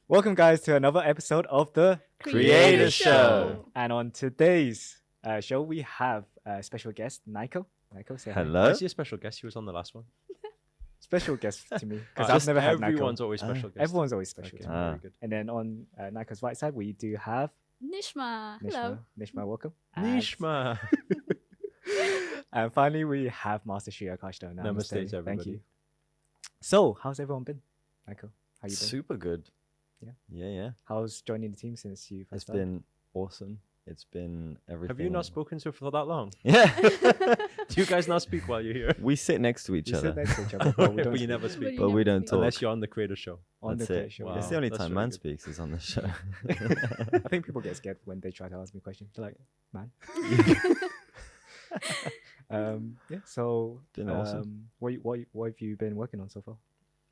Welcome, guys, to another episode of the Creator Show. And on today's show, we have a special guest, Nico. Nico, say hi. Hello. Why is he a special guest? He was on the last one. Special guest to me because Just I've never had Nico. everyone's always special guest. Everyone's always special. Okay, to me. very good. And then on Nico's right side, we do have Nishma. Nishma. Hello. Nishma, welcome. And- Nishma. And finally, we have Master Sri Akarshana. Namaste to Thank everybody. you. So, how's everyone been? Nico, how you been? Super good. Yeah? Yeah. How's joining the team since you first It's started? been awesome. It's been everything. Have you not spoken to her for that long? Yeah. Do you guys not speak while you're here? We sit next to each You other, sit next to each other, but we don't But you speak. never speak. but we don't talk. Unless you're on the Creator Show. On That's the it. show. Wow. It's the only that's time really man good. speaks is on the show. I think people get scared when they try to ask me questions. They're like, man. Yeah. So, Been awesome. what have you been working on so far?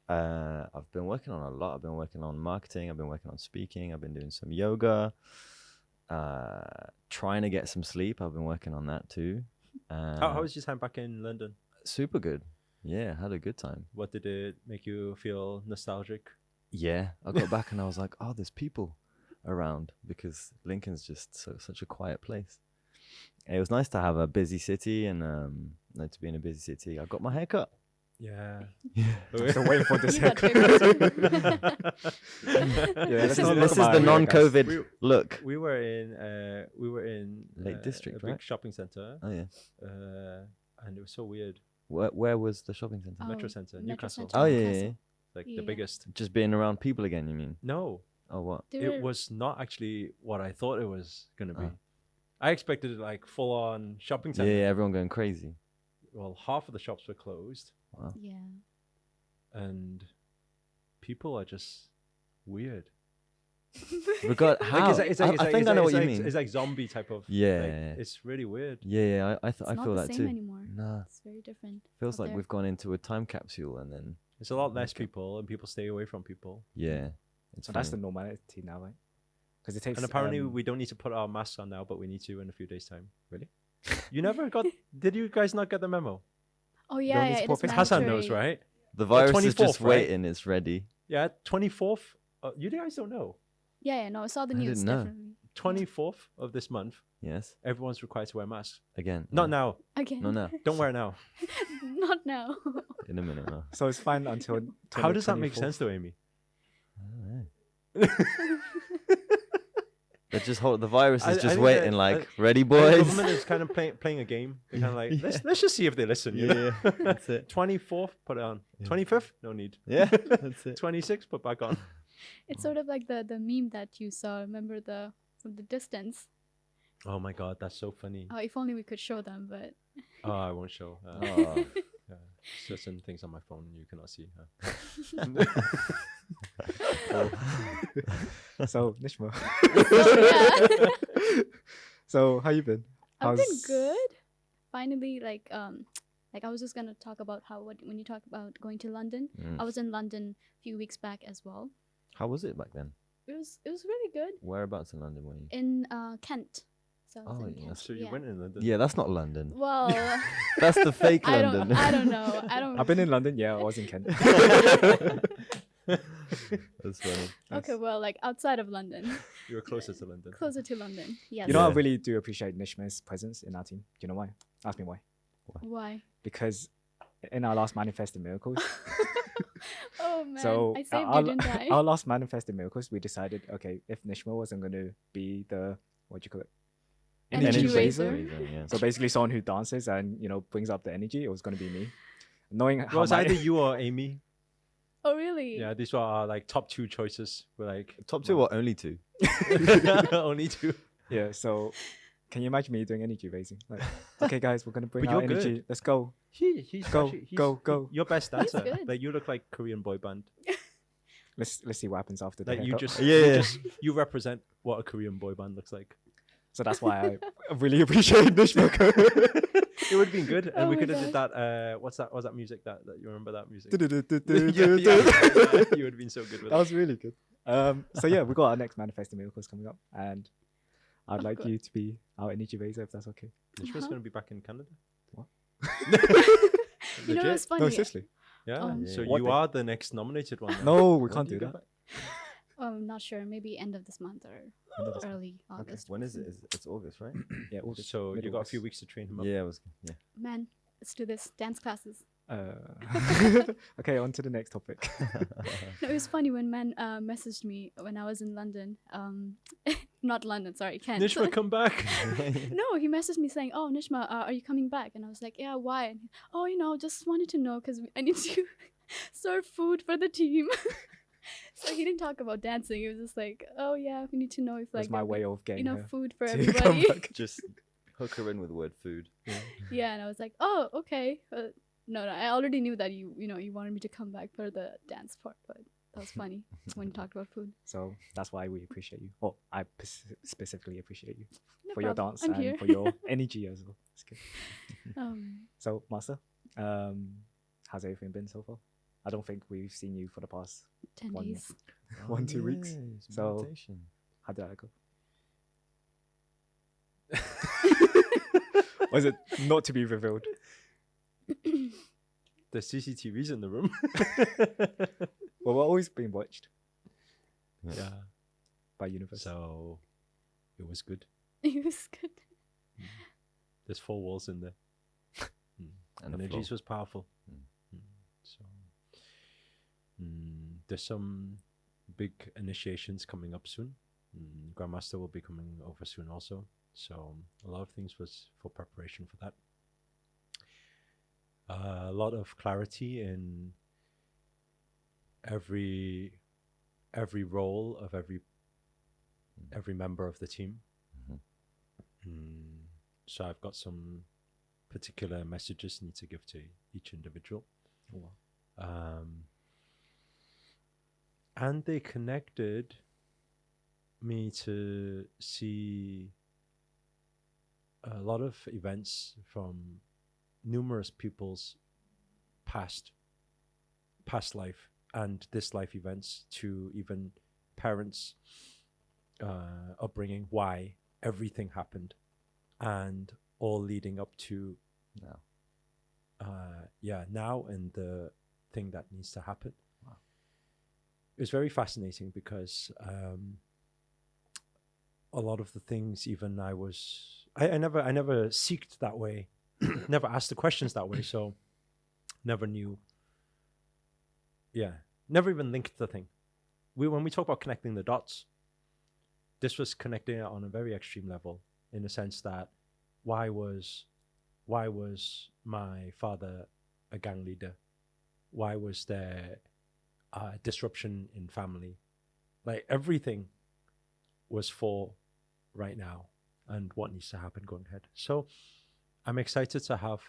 I've been working on a lot. I've been working on marketing. I've been working on speaking. I've been doing some yoga. Trying to get some sleep. I've been working on that too. How was your time back in London? Super good. Yeah, had a good time. What did it make you feel nostalgic? Yeah, I got back and I was like, oh, there's people around because Lincoln's just such a quiet place. It was nice to have a busy city and to be in a busy city. I got my hair cut. Yeah. I'm still waiting for this. You got Yeah, This let's not is talk the about it, guys. non-COVID We- look. We were in Lake District, a big right? shopping center, Oh yeah. and it was so weird. Where was the shopping center? Oh, Metro Center, Metro Newcastle. Centre. Oh yeah, Newcastle. yeah. Like Yeah. the biggest. Just being around people again. You mean? No, Oh what? it was not actually what I thought it was gonna be. Oh. I expected it like full on shopping Yeah, center. yeah, everyone going crazy. Well, half of the shops were closed, Wow. Yeah. and people are just weird. Regard how? Like, it's like, I think I know what you mean. It's like zombie type of. Yeah. Like, it's really weird. Yeah, I It's I not feel the that same too. anymore. Nah, It's very different. feels out like there. we've gone into a time capsule and then It's a lot less Okay. people, and people stay away from people. yeah, it's So that's the funny. normality now, right? Because it takes. And apparently, we don't need to put our masks on now, but we need to in a few days' time. Really? You never got? Did you guys not get the memo? Oh need yeah, to yeah. It put is face- Hassan mandatory. knows, right? The virus is 24th, just right? waiting. It's ready. Yeah, 24th. You guys don't know. Yeah, no, I saw the I news. didn't know. Definitely. 24th of this month, Yes. everyone's required to wear masks. Again. Not yeah. now. Again. No, no. Don't wear now. Not now. In a minute. No. So it's fine until. How does that make 24th. sense, though, Amy? I don't know. They just hold the virus is I just think waiting, that- like ready, The boys. government is kind of playing a game. They're kind of like, let's just see if they listen. You know? yeah, that's it. 24th, put it on. Yeah. 25th, no need. Yeah, that's it. 26th, put back on. It's sort of like the meme that you saw. Remember from the distance. Oh my god, that's so funny. Oh, if only we could show them, but Oh, I won't show. Oh. Certain things on my phone you cannot see. So Nishma. so, yeah. So how you been? I've been How's- good. Finally, like I was just gonna talk about when you talk about going to London. Mm. I was in London a few weeks back as well. How was it back then? It was really good Whereabouts in London were you? in Kent. So I was Oh, in yeah. Kent. So you yeah. went in London. Yeah, that's not London. Well, That's the fake I London. don't. I don't know. I don't. I've been in London. Yeah, I was in Kent. That's funny. Okay, well, like outside of London, You were closer to London. closer to London. Yes. You know, I Yeah. really do appreciate Nishma's presence in our team. Do you know why? Ask me why. Why? Because in our last Manifesting Miracles, Oh man, so I saved our, you, didn't I? our last Manifesting Miracles, we decided, okay, if Nishma wasn't going to be the, what do you call it? Energy raiser. raiser. Yeah. So basically someone who dances and, brings up the energy, it was going to be me. Knowing Well, how it's either you or Amy. Oh really? Yeah, these were our like top two choices. We're like Top two or only two? only two. Yeah, so can you imagine me doing energy raising? Like, okay, guys, we're going to bring But our you're energy. good. Let's go. He's Go, actually, he's, go, go. Your best He's dancer. good. Like you look like Korean boy band. Let's see what happens after the Like you haircut. just Yeah. you represent what a Korean boy band looks like. So that's why I really appreciate Nishma. It would have been good, and Oh we my could have did that. What's that music? That you remember that music? That You would have been so good with was really good. So yeah, we got our next Manifesting Miracles coming up, and I'd Of like course. you to be our energy raiser if that's okay. Nishma's Uh-huh. going to be back in Canada. What? You know, it's funny. No, seriously. Yeah. Um, So What you the- are the next nominated one. then. No, we When can't do you do go that. back? Oh, I'm not sure. Maybe end of this month or End of this month. early August. When is it? It's August, right? Yeah, August. So you middle got a few August. weeks to train him up. Yeah, it was. Yeah. Man, let's do this. Dance classes. Okay, on to the next topic. No, it was funny when man messaged me when I was in London. Not London, sorry, Kent. Nishma, come back. No, he messaged me saying, "Oh, Nishma, are you coming back?" And I was like, "Yeah, why?" And, "Oh, just wanted to know because I need to serve food for the team." So he didn't talk about dancing. He was just like, "Oh yeah, we need to know if That's like my there'll be way of getting enough her food for to come everybody." back. Just hook her in with the word food. Yeah, and I was like, "Oh, okay." No, I already knew that you wanted me to come back for the dance part, but that was funny when you talked about food. So that's why we appreciate you. Or I specifically appreciate you No for your problem. dance I'm and here. for your energy as well. It's good. So, Master, how's everything been so far? I don't think we've seen you for the past 10 one- days. 2 weeks. it's So- meditation. How did that go? Was it not to be revealed? The CCTV's in the room. Well, we're always being watched Yeah. by universe. So it was good. It was good. There's 4 walls in there. And the Energies floor. was powerful. So there's some big initiations coming up soon. Grandmaster will be coming over soon also. So a lot of things was for preparation for that. A lot of clarity in every role of every member of the team. So I've got some particular messages I need to give to each individual. Oh, wow. And they connected me to see a lot of events from numerous people's past life and this life events, to even parents' upbringing, why everything happened, and all leading up to now. now, and the thing that needs to happen. Wow. It was very fascinating because a lot of the things, even I never seeked that way, never asked the questions that way, so never knew. Yeah, never even linked the thing. When we talk about connecting the dots, this was connecting it on a very extreme level, in the sense that why was my father a gang leader? Why was there disruption in family? Like, everything was for right now and what needs to happen going ahead. So I'm excited to have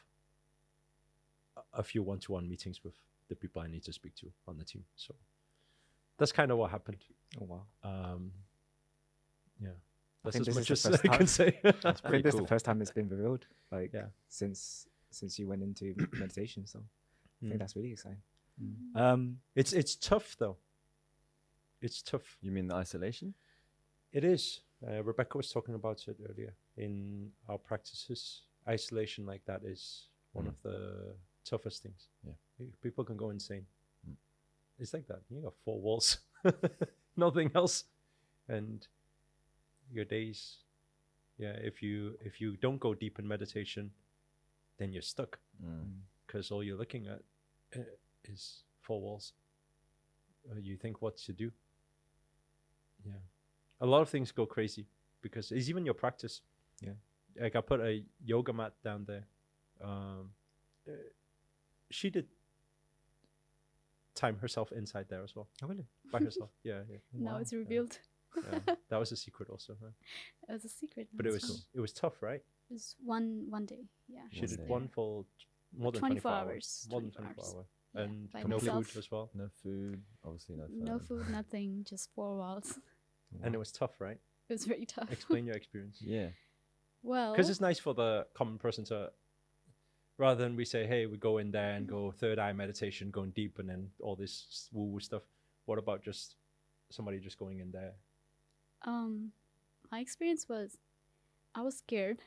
a few one-to-one meetings with the people I need to speak to on the team. So that's kind of what happened. Oh, wow. Yeah, I that's think as this much is as the first I can say. I think pretty this is cool. the first time it's been revealed, like, Yeah. since you went into meditation. So I think that's really exciting. It's tough though. It's tough. You mean the isolation? It is. Rebecca was talking about it earlier. In our practices, isolation like that is one of the toughest things. Yeah. People can go insane. It's like that. You got 4 walls, nothing else, and your days. Yeah, if you don't go deep in meditation, then you're stuck, because all you're looking at is 4 walls. You think what to do. Yeah, a lot of things go crazy because it's even your practice. Yeah, like I put a yoga mat down there. She did time herself inside there as well. Oh, really? By herself. Yeah. Now Wow. it's revealed. Yeah. That was a secret also, huh? It was a secret. But it That's was fun. it was tough, right? It was one day. Yeah. She One did day. one full more than 24 24 hours, more than 24 24 hours. hours. Yeah, And by no myself. food as well. No food, obviously no phone. No food, nothing, just 4 walls. And it was tough, right? It was very tough. Explain your experience. Yeah. Well, Because it's nice for the common person to, rather than we say, hey, we go in there and go third eye meditation, going deep, and then all this woo-woo stuff. What about just somebody just going in there? my experience was, I was scared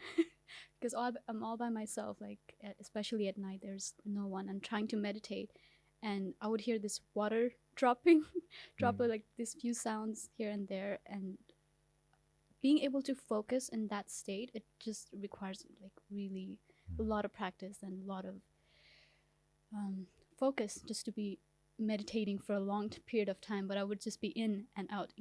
because I'm all by myself. Like, especially at night, there's no one. I'm trying to meditate, and I would hear this water dropping like these few sounds here and there, and being able to focus in that state, it just requires like really a lot of practice and a lot of focus just to be meditating for a long period of time. But I would just be in and out,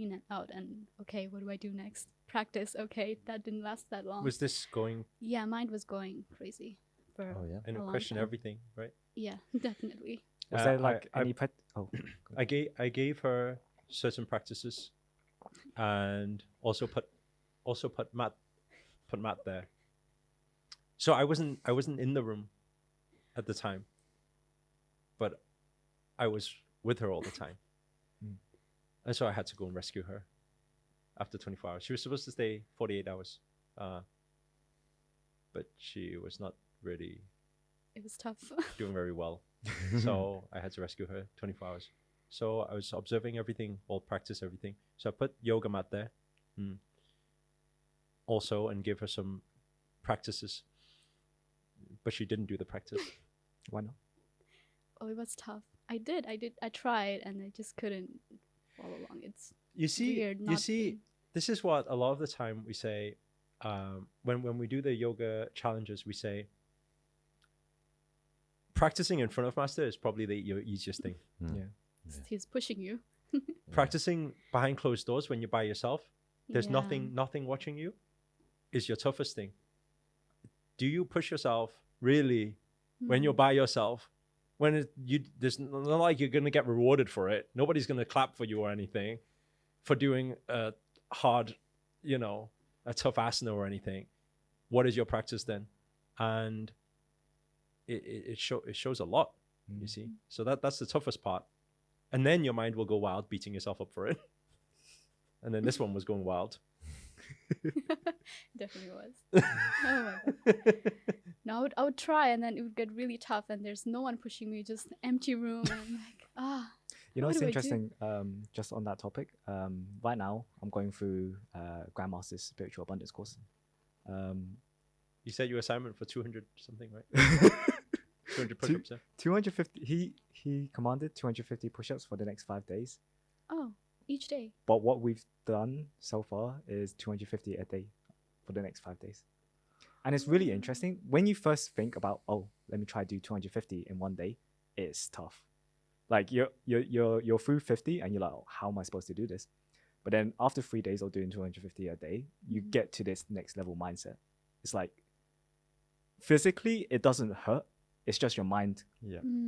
and okay, what do I do next? Practice. Okay, that didn't last that long. Was this going? Yeah, mind was going crazy for Oh yeah. And a long question time. everything, right? Yeah, definitely. Was there like I any pet? Oh, I gave her certain practices, and also put Matt there. So I wasn't in the room at the time, but I was with her all the time, and so I had to go and rescue her after 24 hours. She was supposed to stay 48 hours, but she was not really It was tough. doing very well. So I had to rescue her 24 hours. So I was observing everything, all practice everything. So I put yoga mat there also, and gave her some practices. But she didn't do the practice. why not? Oh, it was tough. I tried, and I just couldn't follow along. It's You see, weird. this is what a lot of the time we say when we do the yoga challenges. We say practicing in front of master is probably your easiest thing. Yeah. He's pushing you. Practicing behind closed doors when you're by yourself, there's Yeah. nothing watching you, is your toughest thing. Do you push yourself really when you're by yourself? When there's not like you're gonna get rewarded for it. Nobody's gonna clap for you or anything for doing a hard, a tough asana or anything. What is your practice then? And it shows a lot. You see, so that's the toughest part. And then your mind will go wild, beating yourself up for it. And then this one was going wild. Definitely was. Oh my god. No, I would try, and then it would get really tough, and there's no one pushing me, just an empty room, and I'm like, You know, what it's do I do? interesting. Just on that topic, right now I'm going through Grandmaster's Spiritual Abundance course. You said your assignment for 200 something, right? 200 push-ups, yeah? 250. He commanded 250 push-ups for the next 5 days. Oh, each day. But what we've done so far is 250 a day for the next 5 days. And it's really interesting. When you first think about, oh, let me try do 250 in one day, it's tough. Like you're through 50 and you're like, oh, how am I supposed to do this? But then after 3 days of doing 250 a day, you get to this next level mindset. It's like physically it doesn't hurt. It's just your mind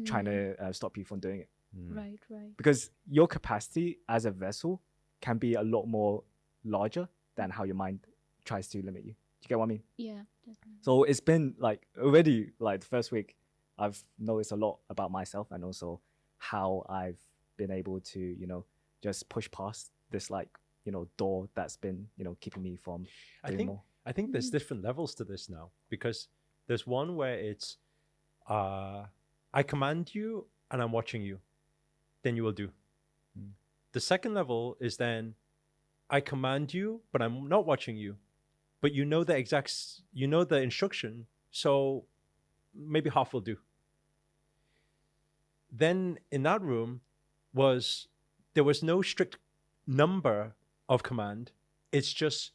trying to stop you from doing it. Right. Because your capacity as a vessel can be a lot more larger than how your mind tries to limit you. Do you get what I mean? Yeah, definitely. So it's been like already like the first week, I've noticed a lot about myself and also how I've been able to, just push past this door that's been, keeping me from doing more. I think there's different levels to this now, because there's one where it's I command you and I'm watching you, then you will do. The second level is then I command you, but I'm not watching you, but you know the instruction, so maybe half will do. Then in that room there was no strict number of command. It's just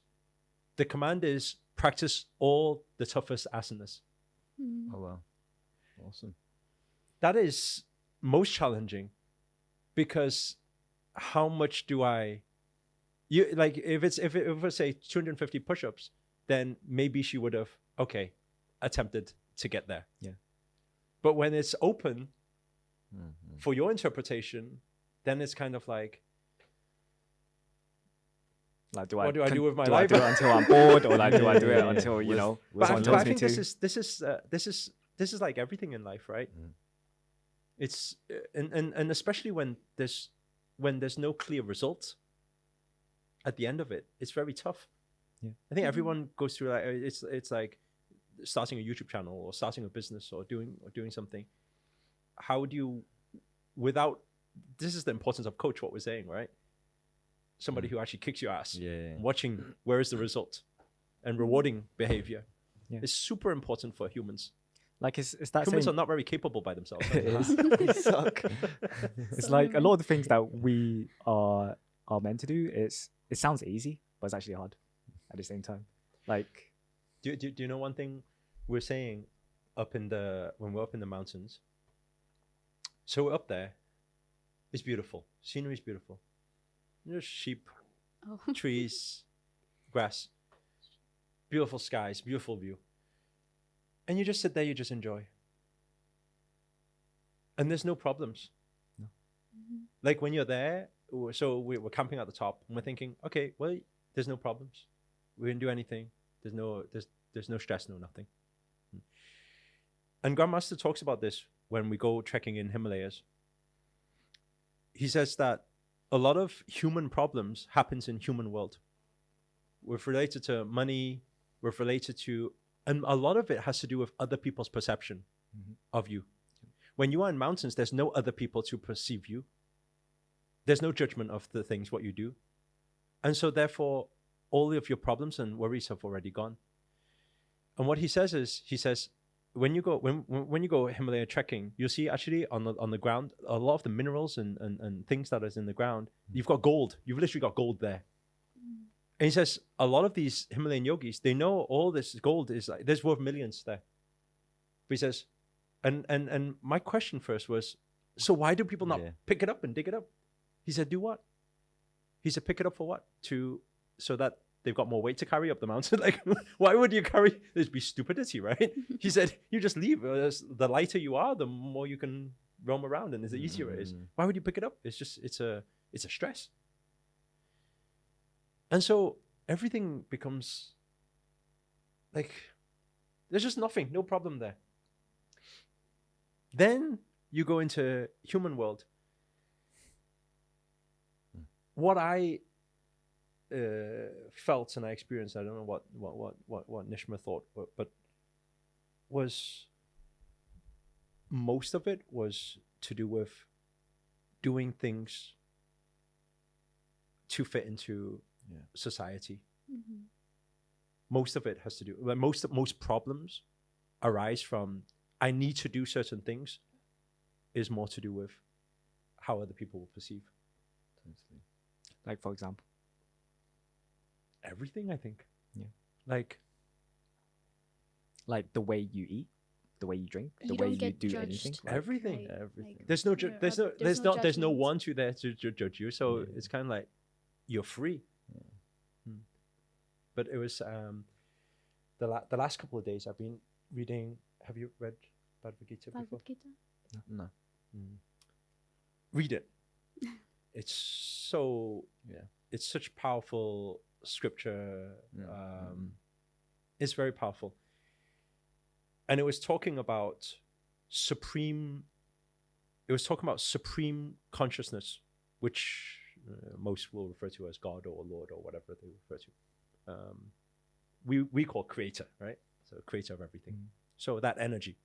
the command is practice all the toughest asanas. Oh wow, awesome. That is most challenging, because how much do if it was say 250 push-ups, then maybe she would have attempted to get there. Yeah. But when it's open for your interpretation, then it's kind of like what do I do with my do life? I do it until I'm bored, or do I do it Yeah. until But someone I tells me think to? this is like everything in life, right? It's and especially when there's no clear result at the end of it, it's very tough. Yeah. I think everyone goes through like it's like starting a YouTube channel or starting a business or doing something. How do you, without, this is the importance of coach, what we're saying, right? Somebody who actually kicks your ass, watching where is the result, and rewarding behavior Yeah. is super important for humans. Like it's that Humans same. are not very capable by themselves. It is. They suck. It's So like a human. lot of the things that we are meant to do. It sounds easy, but it's actually hard at the same time. Like Do you know one thing we're saying when we're up in the mountains? So we're up there. It's beautiful. Scenery is beautiful. There's sheep, Oh. trees, grass, beautiful skies, beautiful view. And you just sit there, you just enjoy. And there's no problems. Mhm. Like when you're there, so we're camping at the top, and we're thinking, okay, well, there's no problems. We didn't do anything. There's no stress, no nothing. And Grandmaster talks about this when we go trekking in Himalayas. He says that a lot of human problems happens in human world. We're related to money. We're related to, and a lot of it has to do with other people's perception of you. When you are in mountains, there's no other people to perceive you. There's no judgment of the things, what you do. And so therefore, all of your problems and worries have already gone. And what he says, when you go Himalaya trekking, you'll see actually on the ground, a lot of the minerals and things that is in the ground, you've got gold. You've literally got gold there. And he says, a lot of these Himalayan yogis, they know all this gold is like, there's worth millions there. But he says, and my question first was, so why do people not pick it up and dig it up? He said, do what? He said, pick it up for what? So that they've got more weight to carry up the mountain. Like, why would you carry? There'd be stupidity, right? He said, you just leave. The lighter you are, the more you can roam around, and the easier it is. Why would you pick it up? It's just, it's a stress. And so everything becomes like, there's just nothing, no problem there. Then you go into human world. What I felt and I experienced, I don't know what Nishma thought, but was most of it was to do with doing things to fit into society. Mhm. Most of it has to do, like most problems arise from I need to do certain things, is more to do with how other people will perceive. Totally. Like for example. Everything, I think. Yeah. Like the way you eat, the way you drink, You the way don't you get do judged, anything. like, everything. right? Everything. Like, there's no you're there's up- no there's no judgment. one to there to judge you. So Yeah. it's kind of like you're free. But it was the last couple of days I've been reading. Have you read Bhagavad Gita before? Bhagavad Gita? No. Read it. It's so it's such powerful scripture. It's very powerful. And it was talking about supreme consciousness, which most will refer to as God or Lord or whatever they refer to. We call creator, right? So creator of everything. So that energy.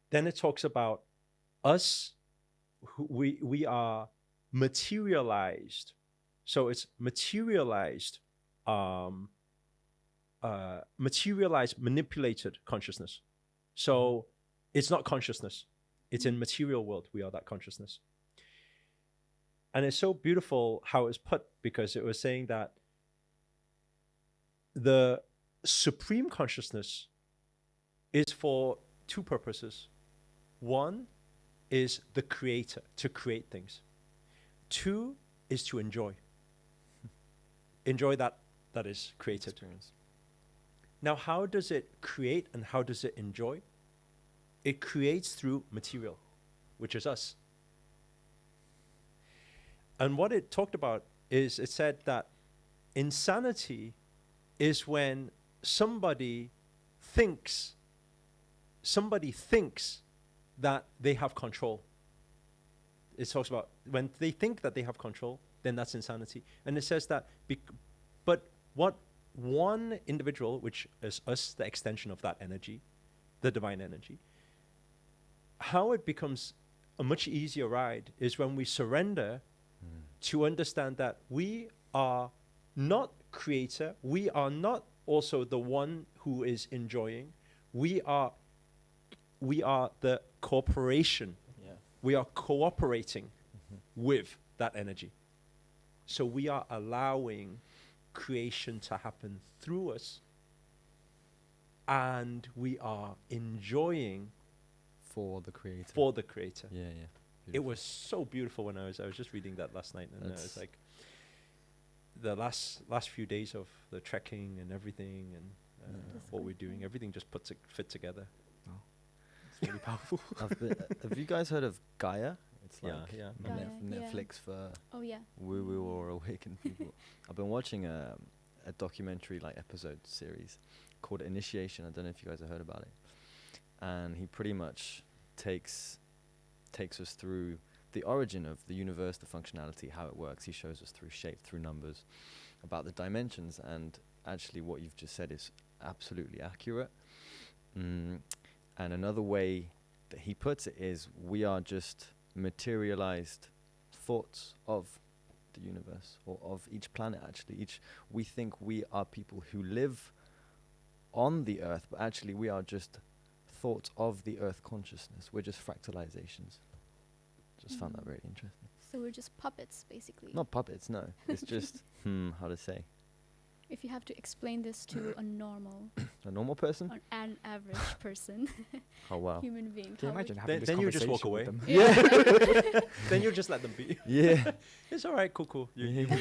Then it talks about us. We are materialized. So it's materialized, manipulated consciousness. So it's not consciousness. It's in material world. We are that consciousness. And it's so beautiful how it was put, because it was saying that the supreme consciousness is for two purposes. One is the creator, to create things. Two is to enjoy. Enjoy that is created. Experience. Now, how does it create and how does it enjoy? It creates through material, which is us. And what it talked about is, it said that insanity is when somebody thinks that they have control. It talks about when they think that they have control, then that's insanity. And it says that, but what one individual, which is us, the extension of that energy, the divine energy, how it becomes a much easier ride is when we surrender to understand that we are not creator, we are not also the one who is enjoying, we are we are the corporation. Yeah. We are cooperating Mhm. with that energy. So we are allowing creation to happen through us, and we are enjoying For the creator. for the creator. Yeah, yeah. It Beautiful. was so beautiful when I was just reading that last night, and I was That's- like, the last few days of the trekking and everything, and That's what we're quite doing, cool. everything just fit together. It's really powerful. Have you guys heard of Gaia? It's Yeah, like yeah. a Gaia, yeah. Netflix for Oh yeah. woo-woo or awakened people. I've been watching a documentary like episode series called Initiation. I don't know if you guys have heard about it. And he pretty much takes us through the origin of the universe, the functionality, how it works. He shows us through shape, through numbers, about the dimensions. And actually what you've just said is absolutely accurate. And another way that he puts it is we are just materialized thoughts of the universe, or of each planet. Actually, we think we are people who live on the earth, but actually we are just thoughts of the earth consciousness. We're just fractalizations. Just found that very interesting. So we're just puppets, basically. Not puppets, no. It's just how to say, If you have to explain this to a a normal person. an average person, Oh wow. human being, Can you how would imagine having this Then you just walk conversation with away. them? Yeah. Then you just let them be. Yeah. It's all right, cool. You, Yeah.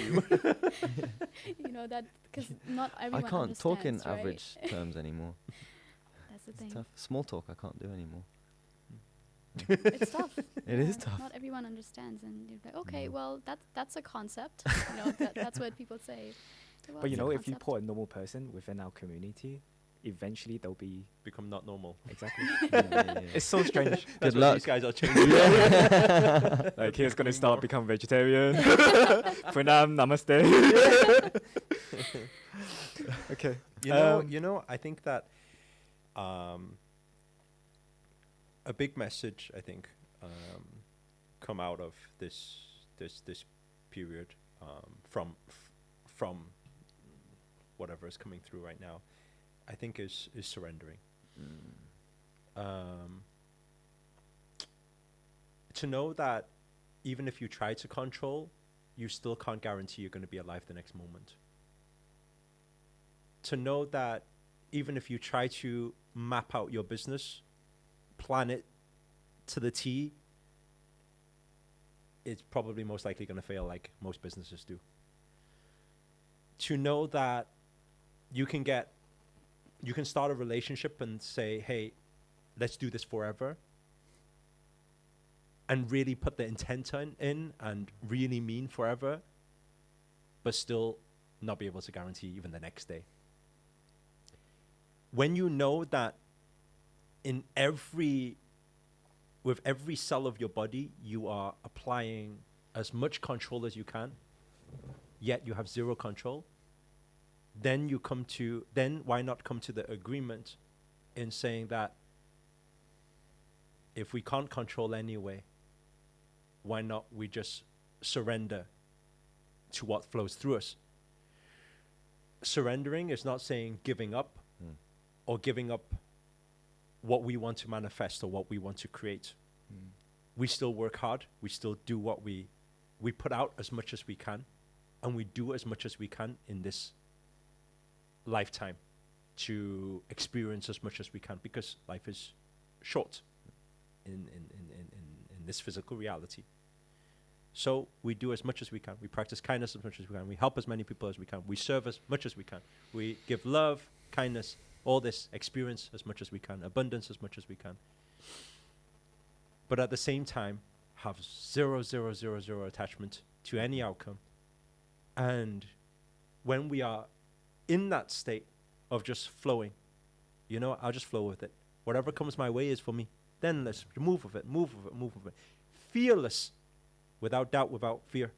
you know that because not everyone I can't talk in understands, right? average terms anymore. That's the It's thing. tough. Small talk I can't do anymore. It's tough. It is Yeah, tough. Not everyone understands, and you're like, okay, Mm. well, that's a concept. You know, that's what people say. Well, But you it's a know, if you concept. put a normal person within our community, eventually they'll be become not normal. exactly. Yeah. It's so strange. That's Good what luck. these guys are changing. Like he's gonna Becoming start more. become vegetarian. Pranam, namaste. Okay. You know, I think that a big message, I think, come out of this period from whatever is coming through right now, I think is surrendering. To know that even if you try to control, you still can't guarantee you're going to be alive the next moment. To know that even if you try to map out your business, plan it to the T, it's probably most likely going to fail like most businesses do. To know that you can start a relationship and say, hey, let's do this forever, and really put the intent in and really mean forever, but still not be able to guarantee even the next day. When you know that with every cell of your body, you are applying as much control as you can, yet you have zero control, then why not come to the agreement in saying that if we can't control anyway, why not we just surrender to what flows through us? Surrendering is not saying giving up or giving up what we want to manifest or what we want to create. We still work hard. We still do what we put out as much as we can, and we do as much as we can in this lifetime to experience as much as we can, because life is short in this physical reality. So we do as much as we can. We practice kindness as much as we can. We help as many people as we can. We serve as much as we can. We give love, kindness, all this experience as much as we can, abundance as much as we can. But at the same time, have zero attachment to any outcome. And when we are in that state of just flowing, you know, I'll just flow with it. Whatever comes my way is for me. Then let's move with it. Fearless, without doubt, without fear.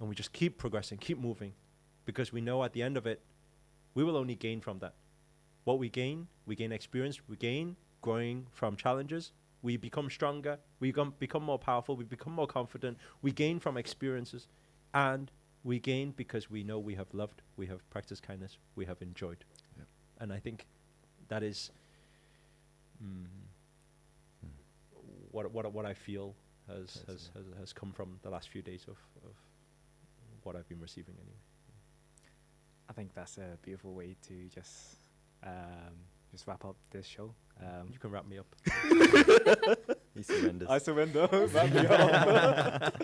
And we just keep progressing, keep moving, because we know at the end of it, we will only gain from that. What we gain experience, we gain growing from challenges, we become stronger, we become more powerful, we become more confident, we gain from experiences, and we gain because we know we have loved, we have practiced kindness, we have enjoyed. Yep. And I think that is what I feel has Personally. has come from the last few days of what I've been receiving anyway. I think that's a beautiful way to just wrap up this show. You can wrap me up. He surrenders. I surrender. Wrap me up.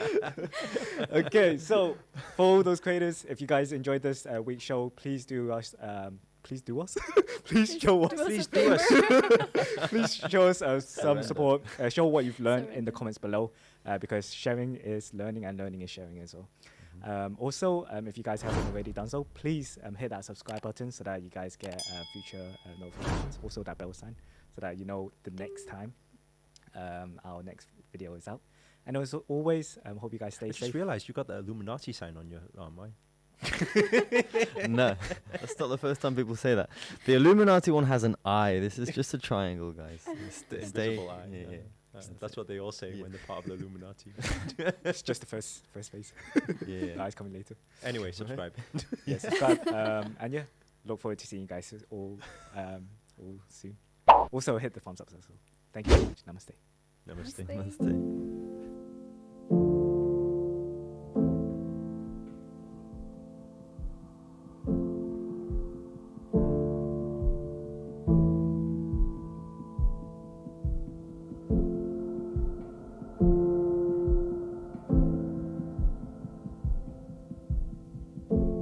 Okay, so for all those creators, if you guys enjoyed this week's show, please do us. Please do us. Please show us. Do us a Please do us. favor. Please show us some Surrender. support. Show what you've learned in the Surrender. comments below, because sharing is learning and learning is sharing as well. Also, if you guys haven't already done so, please hit that subscribe button so that you guys get future notifications. Also that bell sign so that you know the next time our next video is out. And also always hope you guys stay I safe. just realized you got the Illuminati sign on your arm, right? No, that's not the first time people say that. The Illuminati one has an eye. This is just a triangle, guys. The Stay. invisible eye. Yeah, yeah. That's what they all say Yeah. when they're part of the Illuminati. It's just the first phase. Yeah. The eyes coming later. Anyway, subscribe. Yeah, subscribe. And yeah, look forward to seeing you guys all soon. Also hit the thumbs up as well. Thank you very much. Namaste. Namaste. Namaste. Namaste.